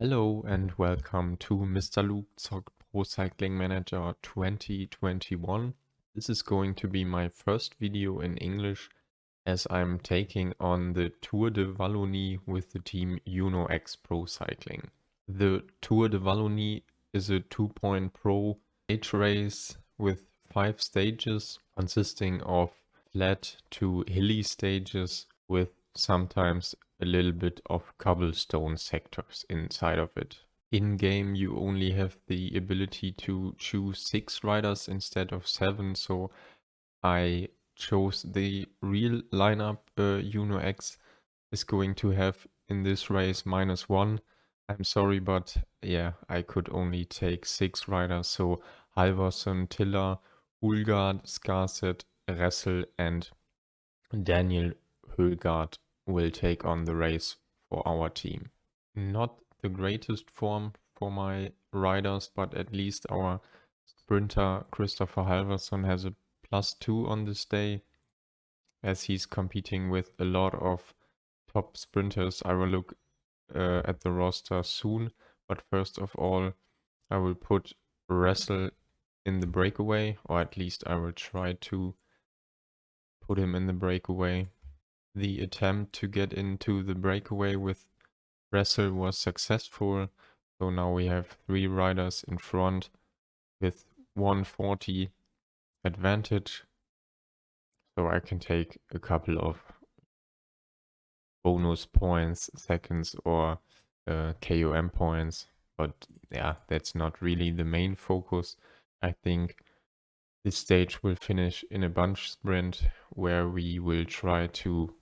Hello and welcome to Mr. Luke Zock Pro Cycling Manager 2021. This is going to be my first video in English as I'm taking on the Tour de Wallonie with the team UnoX Pro Cycling. The Tour de Wallonie is a 2-point pro stage race with 5 stages consisting of flat to hilly stages with sometimes a little bit of cobblestone sectors inside of it. In game you only have the ability to choose 6 riders instead of 7, so I chose the real lineup. UnoX is going to have in this race -1. I'm sorry, but yeah, I could only take 6 riders, so Halvorsen, Tiller, Hulgaard, Skarset, Ressel and Daniel Hulgaard will take on the race for our team. Not the greatest form for my riders, but at least our sprinter Christopher Halvorsen has a +2 on this day, as he's competing with a lot of top sprinters. I will look at the roster soon, but first of all, I will put Ressel in the breakaway, or at least I will try to put him in the breakaway. The attempt to get into the breakaway with Ressel was successful, so now we have 3 riders in front with 140 advantage, so I can take a couple of bonus points, seconds, or KOM points, but yeah, that's not really the main focus. I think this stage will finish in a bunch sprint where we will try to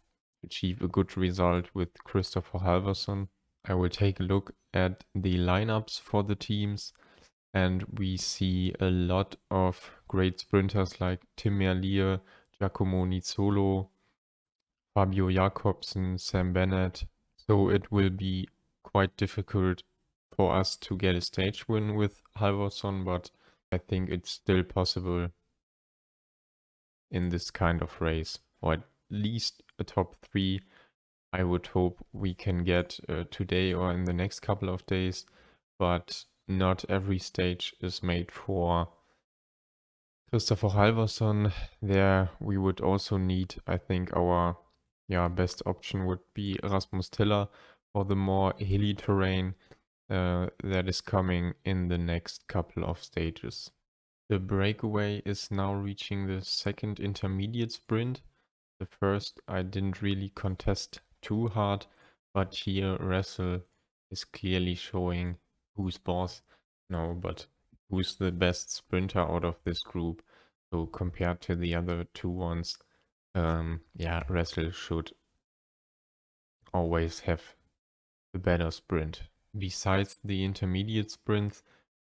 achieve a good result with Christopher Halvorsen. I will take a look at the lineups for the teams, and we see a lot of great sprinters like Tim Merlier, Giacomo Nizzolo, Fabio Jakobsen, Sam Bennett. So it will be quite difficult for us to get a stage win with Halvorsen, but I think it's still possible in this kind of race, or at least a top 3. I would hope we can get today or in the next couple of days, but not every stage is made for Christopher Halvorsen. There we would also need, I think our best option would be Rasmus Tiller for the more hilly terrain that is coming in the next couple of stages. The breakaway is now reaching the second intermediate sprint. The first I didn't really contest too hard, but here Ressel is clearly showing who's boss. No, but who's the best sprinter out of this group. So compared to the other 2 ones, Ressel should always have the better sprint. Besides the intermediate sprints,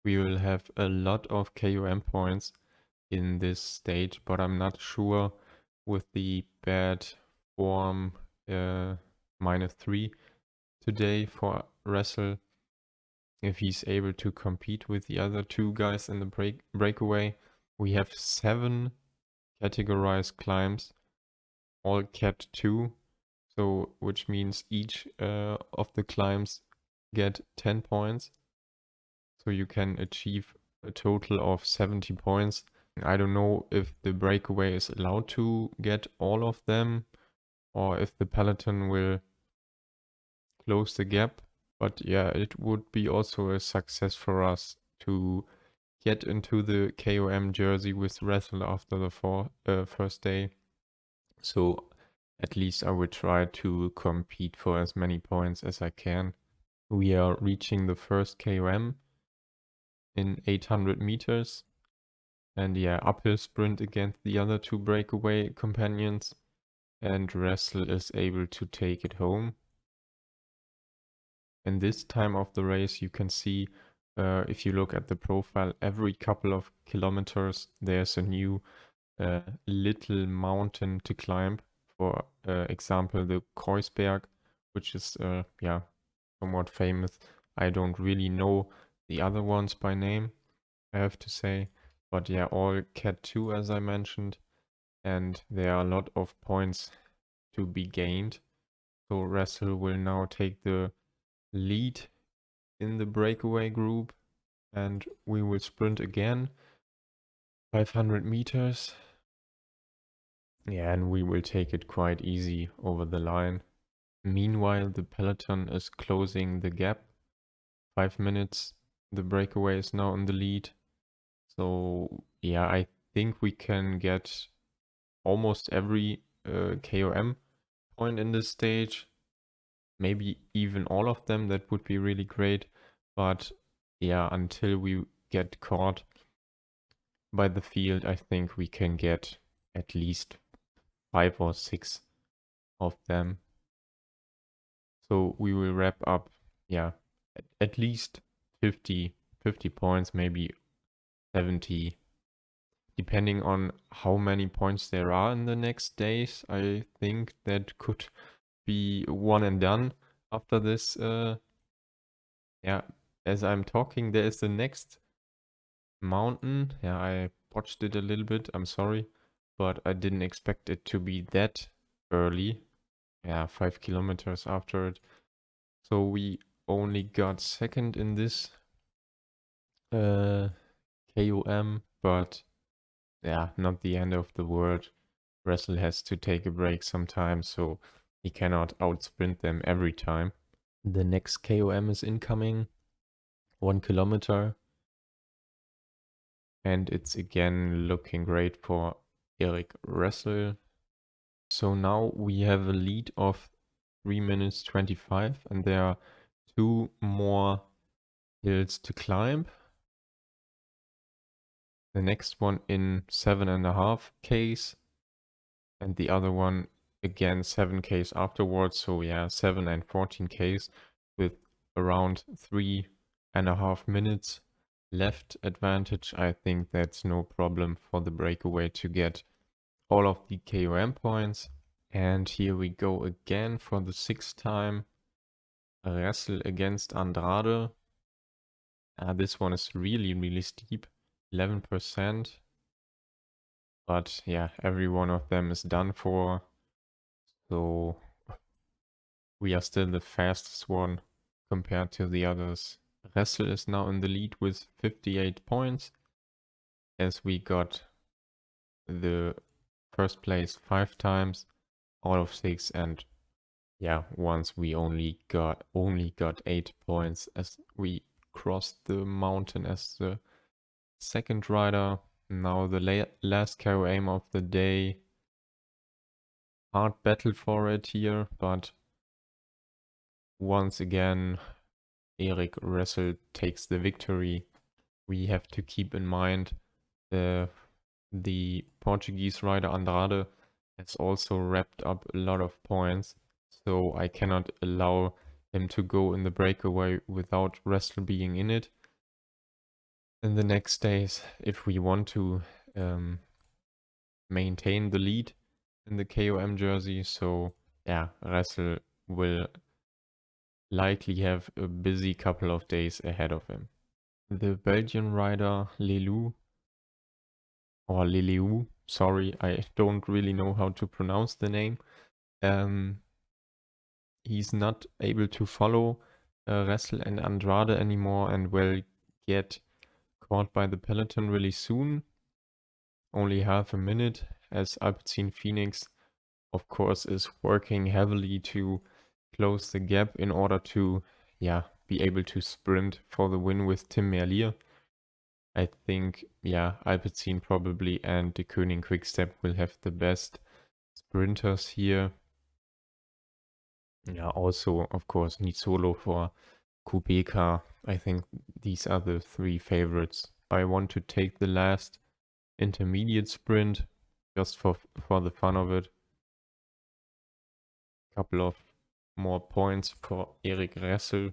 we will have a lot of KOM points in this stage, but I'm not sure with the bad form -3 today for Ressel if he's able to compete with the other 2 guys in the breakaway. We have 7 categorized climbs, all Cat 2, so which means each of the climbs get 10 points. So you can achieve a total of 70 points. I don't know if the breakaway is allowed to get all of them or if the peloton will close the gap. But yeah, it would be also a success for us to get into the KOM jersey with Ressel after the first day. So at least I will try to compete for as many points as I can. We are reaching the first KOM in 800 meters. And yeah, uphill sprint against the other 2 breakaway companions. And Ressel is able to take it home. In this time of the race, you can see, if you look at the profile, every couple of kilometers, there's a new little mountain to climb. For example, the Kreuzberg, which is, somewhat famous. I don't really know the other ones by name, I have to say. But yeah, all Cat 2 as I mentioned. And there are a lot of points to be gained. So Ressel will now take the lead in the breakaway group, and we will sprint again 500 meters. Yeah, and we will take it quite easy over the line. Meanwhile, the peloton is closing the gap. 5 minutes. The breakaway is now in the lead. So yeah, I think we can get almost every KOM point in this stage. Maybe even all of them. That would be really great. But yeah, until we get caught by the field, I think we can get at least 5 or 6 of them. So we will wrap up, yeah, at least 50 points, maybe 70, depending on how many points there are in the next days. I think that could be one and done after this. Yeah, as I'm talking, there is the next mountain. Yeah, I watched it a little bit. I'm sorry, but I didn't expect it to be that early. Yeah, 5 kilometers after it. So we only got second in this KOM, but yeah, not the end of the world. Russell has to take a break sometimes, so he cannot outsprint them every time. The next KOM is incoming, 1 kilometer. And it's again looking great for Eric Russell. So now we have a lead of 3 minutes 25, and there are 2 more hills to climb. The next one in 7.5 Ks, and the other one again 7 Ks afterwards. So yeah, 7 and 14 Ks with around 3.5 minutes left advantage. I think that's no problem for the breakaway to get all of the KOM points. And here we go again for the 6th time. Wrestle against Andrade. This one is really steep, 11%. But yeah, every one of them is done for. So we are still the fastest one compared to the others. Wrestle is now in the lead with 58 points, as we got the first place 5 times out of 6, and yeah, once we only got 8 points as we crossed the mountain as the second rider. Now the last KOM of the day. Hard battle for it here, but once again Eric Russell takes the victory. We have to keep in mind the Portuguese rider Andrade has also wrapped up a lot of points, so I cannot allow him to go in the breakaway without Russell being in it in the next days if we want to maintain the lead in the KOM jersey. So yeah, Russell will likely have a busy couple of days ahead of him. The Belgian rider Lelou, or Leleu, sorry, I don't really know how to pronounce the name. He's not able to follow Russell and Andrade anymore and will get caught by the peloton really soon. Only half a minute, as Alpecin Phoenix, of course, is working heavily to close the gap in order to, yeah, be able to sprint for the win with Tim Merlier. I think, yeah, Alpecin probably and the Koenig Quickstep will have the best sprinters here. Yeah, also, of course, Nizzolo for Kubeka. I think these are the 3 favorites. I want to take the last intermediate sprint just for the fun of it. Couple of more points for Eric Russell.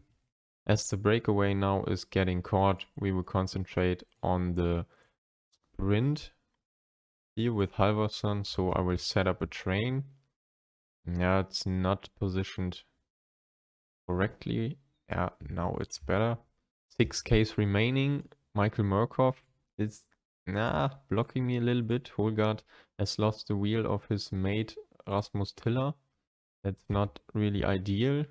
As the breakaway now is getting caught, we will concentrate on the sprint here with Halvorson. So I will set up a train. Yeah, it's not positioned correctly. Yeah, now it's better. 6 Ks remaining. Michael Murkoff is blocking me a little bit. Holgard has lost the wheel of his mate Rasmus Tiller. That's not really ideal.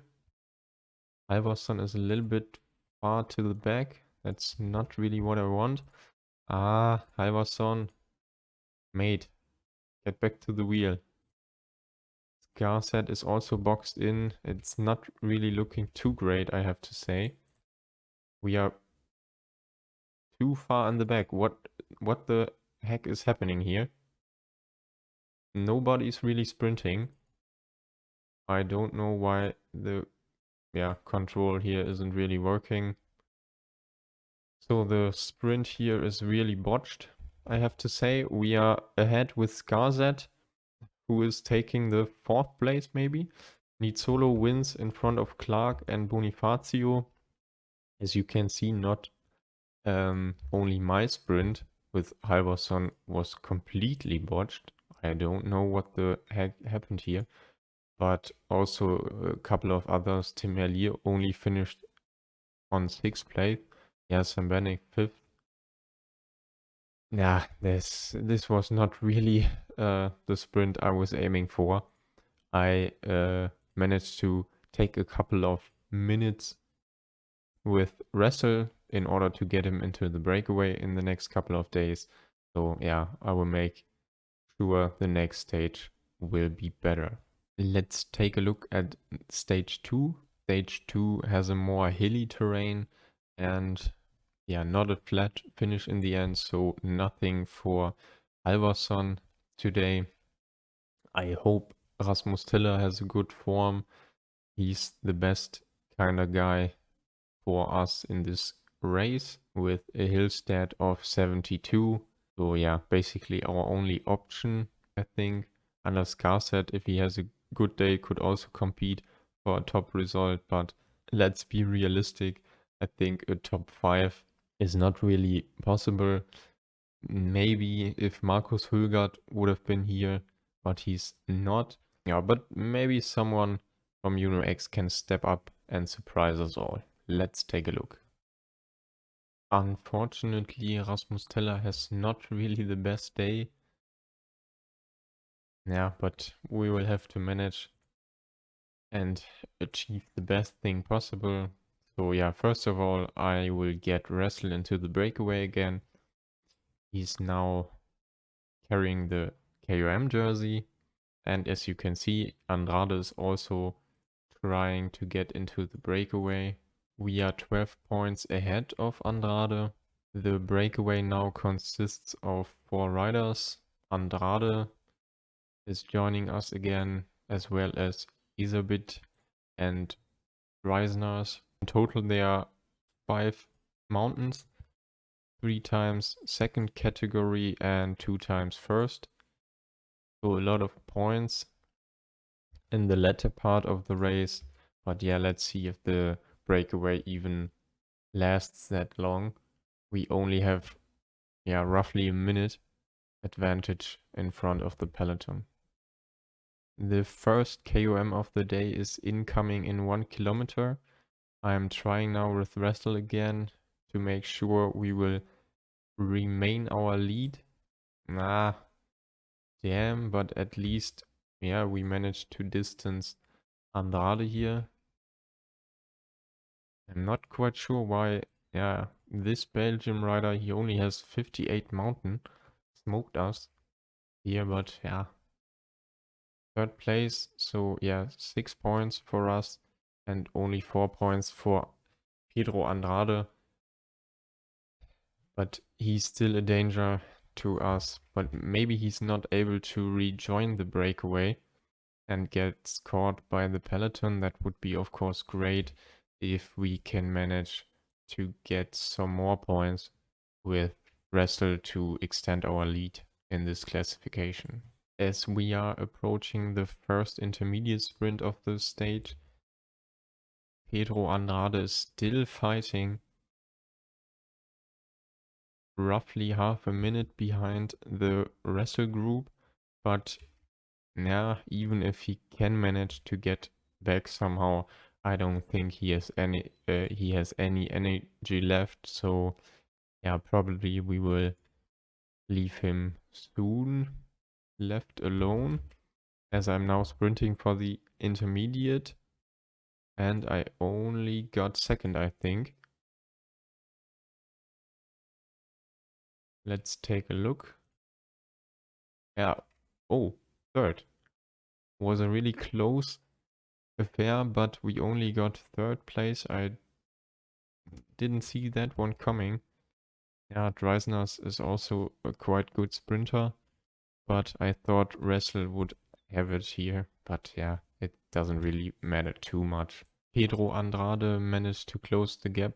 Halvorson is a little bit far to the back. That's not really what I want. Ah, Halvarsson. Mate, get back to the wheel. Garset is also boxed in. It's not really looking too great, I have to say. We are too far in the back. What the heck is happening here? Nobody's really sprinting. I don't know why the control here isn't really working. So the sprint here is really botched. I have to say we are ahead with Skarzet, who is taking the 4th place maybe. Nizzolo wins in front of Clark and Bonifacio. As you can see, not only my sprint with Halvarsson was completely botched. I don't know what the heck happened here. But also a couple of others. Tim Merlier only finished on 6th place. Yeah, Sam Bennett 5th. Yeah, this was not really the sprint I was aiming for. I managed to take a couple of minutes with Russell in order to get him into the breakaway in the next couple of days. So yeah, I will make sure the next stage will be better. Let's take a look at stage 2. Stage 2 has a more hilly terrain and yeah, not a flat finish in the end, so nothing for Halvarsson today. I hope Rasmus Tiller has a good form. He's the best kind of guy for us in this race with a hill stat of 72. So yeah, basically our only option, I think. Anders Karset, if he has a good day, could also compete for a top result, but let's be realistic. I think a top 5 is not really possible. Maybe if Markus Hulgard would have been here, but he's not. Yeah, but maybe someone from Uno X can step up and surprise us all. Let's take a look. Unfortunately, Rasmus Teller has not really the best day. Yeah, but we will have to manage and achieve the best thing possible. So yeah, first of all, I will get Russell into the breakaway again. He's now carrying the KOM jersey. And as you can see, Andrade is also trying to get into the breakaway. We are 12 points ahead of Andrade. The breakaway now consists of 4 riders. Andrade is joining us again, as well as Isabit and Reisners. In total, there are 5 mountains, 3 times second category and 2 times first. So a lot of points in the latter part of the race. But yeah, let's see if the breakaway even lasts that long. We only have roughly a minute advantage in front of the peloton. The first KOM of the day is incoming in 1 kilometer. I'm trying now with Russell again to make sure we will remain our lead. Damn, but at least, yeah, we managed to distance Andrade here. I'm not quite sure why, yeah, this Belgium rider, he only has 58 mountain. Smoked us here, but yeah. 3rd place, so yeah, 6 points for us and only 4 points for Pedro Andrade. But he's still a danger to us, but maybe he's not able to rejoin the breakaway and gets caught by the peloton. That would be of course great if we can manage to get some more points with Russell to extend our lead in this classification. As we are approaching the first intermediate sprint of the stage, Pedro Andrade is still fighting, roughly half a minute behind the Russell group, but yeah, even if he can manage to get back somehow, I don't think he has any energy left. So yeah, probably we will leave him soon, left alone, as I'm now sprinting for the intermediate, and I only got second, I think. Let's take a look. Yeah. Oh, third. Was a really close affair, but we only got third place. I didn't see that one coming. Yeah, Dreisners is also a quite good sprinter, but I thought Ressel would have it here. But yeah, it doesn't really matter too much. Pedro Andrade managed to close the gap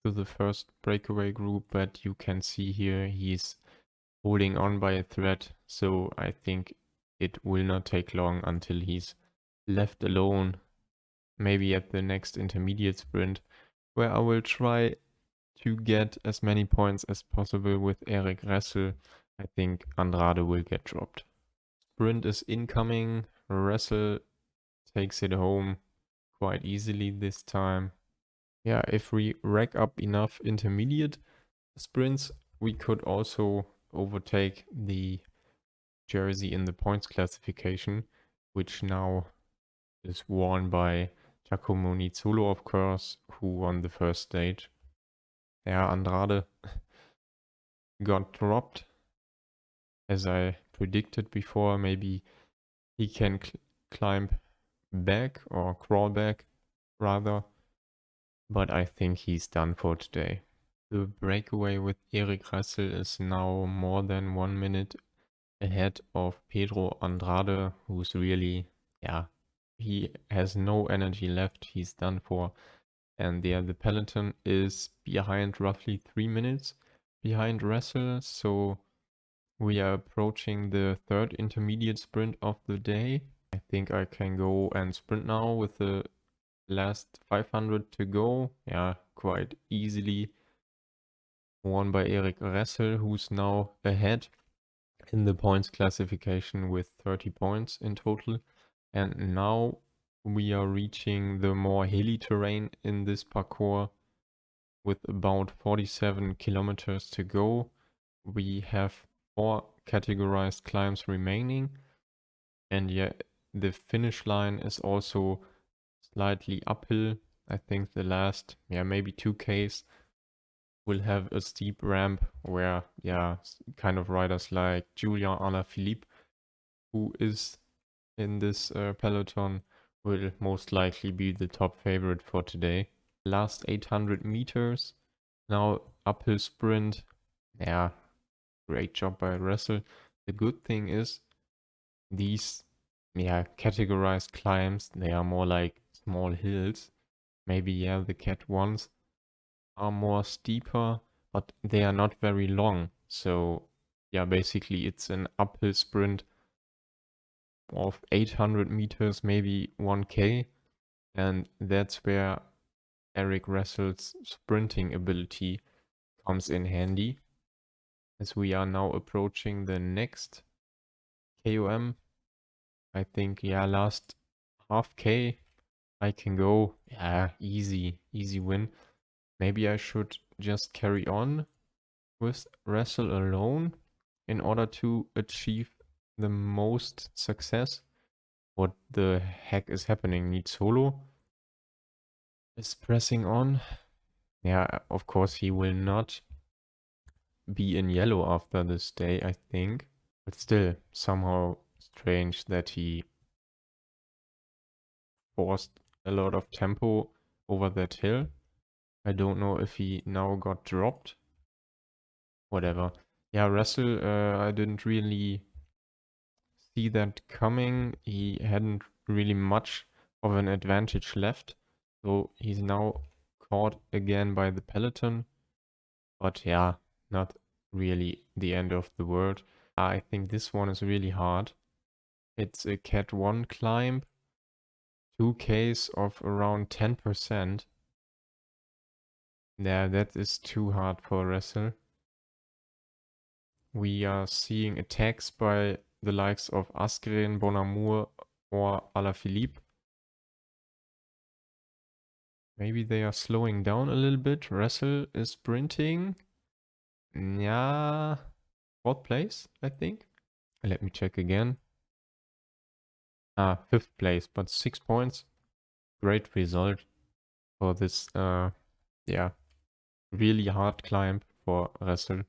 to the first breakaway group, but you can see here he's holding on by a thread, so I think it will not take long until he's left alone, maybe at the next intermediate sprint, where I will try to get as many points as possible with Eric Ressel. I think Andrade will get dropped. Sprint is incoming. Ressel takes it home quite easily this time. Yeah, if we rack up enough intermediate sprints, we could also overtake the jersey in the points classification, which now is worn by Giacomo Nizzolo, of course, who won the first stage. Yeah, Andrade got dropped, as I predicted before. Maybe he can climb back or crawl back, rather. But I think he's done for today. The breakaway with Eric Ressel is now more than 1 minute ahead of Pedro Andrade, who's really, yeah, he has no energy left. He's done for. And yeah, the peloton is behind roughly 3 minutes behind Ressel. So we are approaching the third intermediate sprint of the day. I think I can go and sprint now with the last 500 to go. Yeah, quite easily won by Eric Ressel, who's now ahead in the points classification with 30 points in total. And now we are reaching the more hilly terrain in this parcours with about 47 kilometers to go. We have 4 categorized climbs remaining. And yeah, the finish line is also slightly uphill. I think the last, maybe 2Ks will have a steep ramp where, kind of riders like Julian Alaphilippe, who is in this peloton, will most likely be the top favorite for today. Last 800 meters, now uphill sprint. Yeah, great job by Ressel. The good thing is these, categorized climbs, they are more like small hills. Maybe, the cat ones are more steeper, but they are not very long. So, basically it's an uphill sprint of 800 meters, maybe 1K. And that's where Eric Ressel's sprinting ability comes in handy. As we are now approaching the next KOM, I think, last half K, I can go, easy win. Maybe I should just carry on with Ressel alone in order to achieve the most success. What the heck is happening? Nizzolo is pressing on. Yeah, of course he will not be in yellow after this day, I think. But still, somehow strange that he forced a lot of tempo over that hill. I don't know if he now got dropped. Whatever. Yeah, Ressel, I didn't really see that coming. He hadn't really much of an advantage left. So he's now caught again by the peloton. But yeah, not really the end of the world. I think this one is really hard. It's a Cat 1 climb, 2Ks of around 10%. Yeah, that is too hard for Ressel. We are seeing attacks by the likes of Asgreen, Bonamour or Alaphilippe. Maybe they are slowing down a little bit. Ressel is sprinting. Yeah, 4th place, I think. Let me check again. 5th place, but 6 points. Great result for this, really hard climb for Ressel.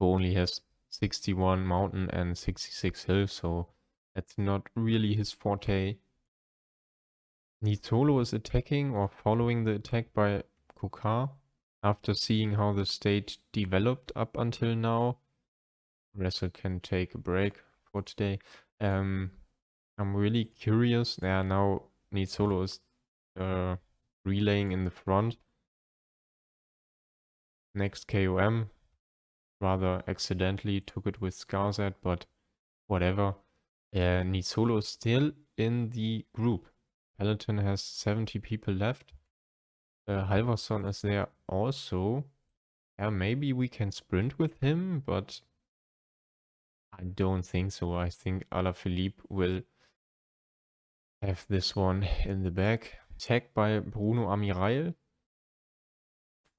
who only has 61 mountain and 66 hill, so that's not really his forte. Nizzolo is attacking or following the attack by Kokar. After seeing how the stage developed up until now, Wrestle can take a break for today. I'm really curious. Yeah, now Nizzolo is relaying in the front. Next KOM, rather accidentally took it with Skarzat, but whatever. Nizzolo is still in the group. Peloton has 70 people left. Halvarsson is there also. Yeah, maybe we can sprint with him, but I don't think so. I think Alaphilippe will have this one in the back. Attack by Bruno Amiral.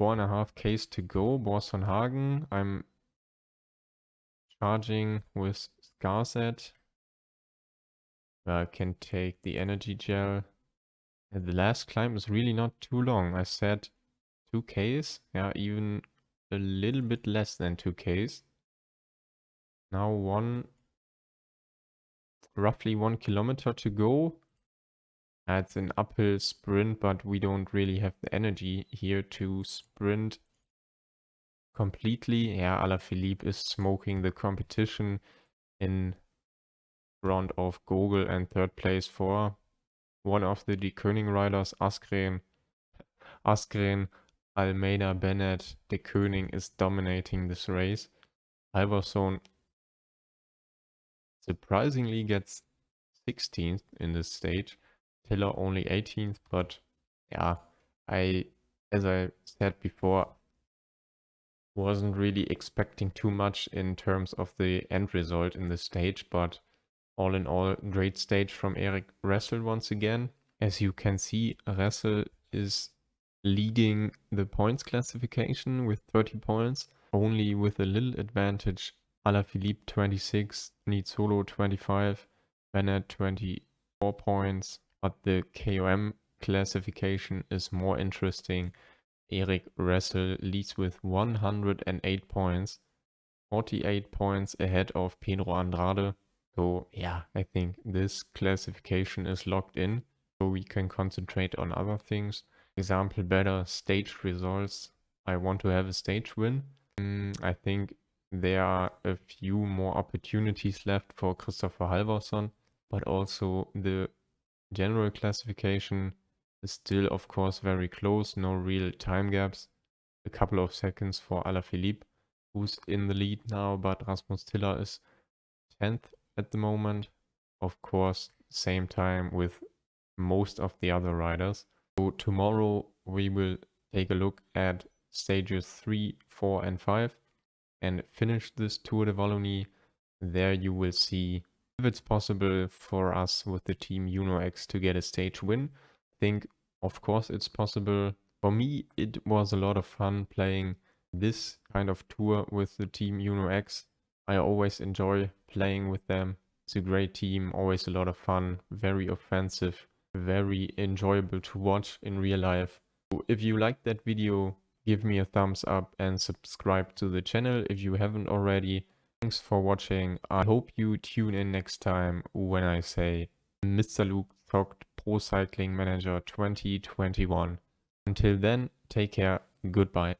4.5 Ks to go. Borson Hagen. I'm charging with Skarzat. I can take the energy gel. And the last climb is really not too long. I said 2 Ks. Yeah, even a little bit less than 2 Ks. Now roughly 1 kilometer to go. It's an uphill sprint, but we don't really have the energy here to sprint completely. Yeah, Alaphilippe is smoking the competition in front of Gogol and third place for one of the De Koning riders, Askren, Almeida, Bennett. De Koning is dominating this race. Halvarsson surprisingly gets 16th in this stage. Tiller only 18th, but yeah, as I said before, wasn't really expecting too much in terms of the end result in the stage, but all in all, great stage from Eric Ressel once again. As you can see, Ressel is leading the points classification with 30 points, only with a little advantage. Alaphilippe 26, Nizzolo 25, Bennett 24 points, but the KOM classification is more interesting. Eric Ressel leads with 108 points, 48 points ahead of Pedro Andrade. So yeah, I think this classification is locked in, so we can concentrate on other things. Example, better stage results. I want to have a stage win. I think there are a few more opportunities left for Christopher Halvarsson, but also the general classification is still, of course, very close. No real time gaps. A couple of seconds for Alaphilippe, who's in the lead now, but Rasmus Tiller is 10th at the moment. Of course, same time with most of the other riders. So tomorrow we will take a look at stages 3, 4 and 5 and finish this Tour de Wallonie. There you will see if it's possible for us with the team UnoX to get a stage win. I think, of course, it's possible. For me, it was a lot of fun playing this kind of tour with the team UnoX. I always enjoy playing with them. It's a great team, always a lot of fun, very offensive, very enjoyable to watch in real life. So if you liked that video, give me a thumbs up and subscribe to the channel if you haven't already. Thanks for watching. I hope you tune in next time when I say Mr. Luke talked Pro Cycling Manager 2021. Until then, take care. Goodbye.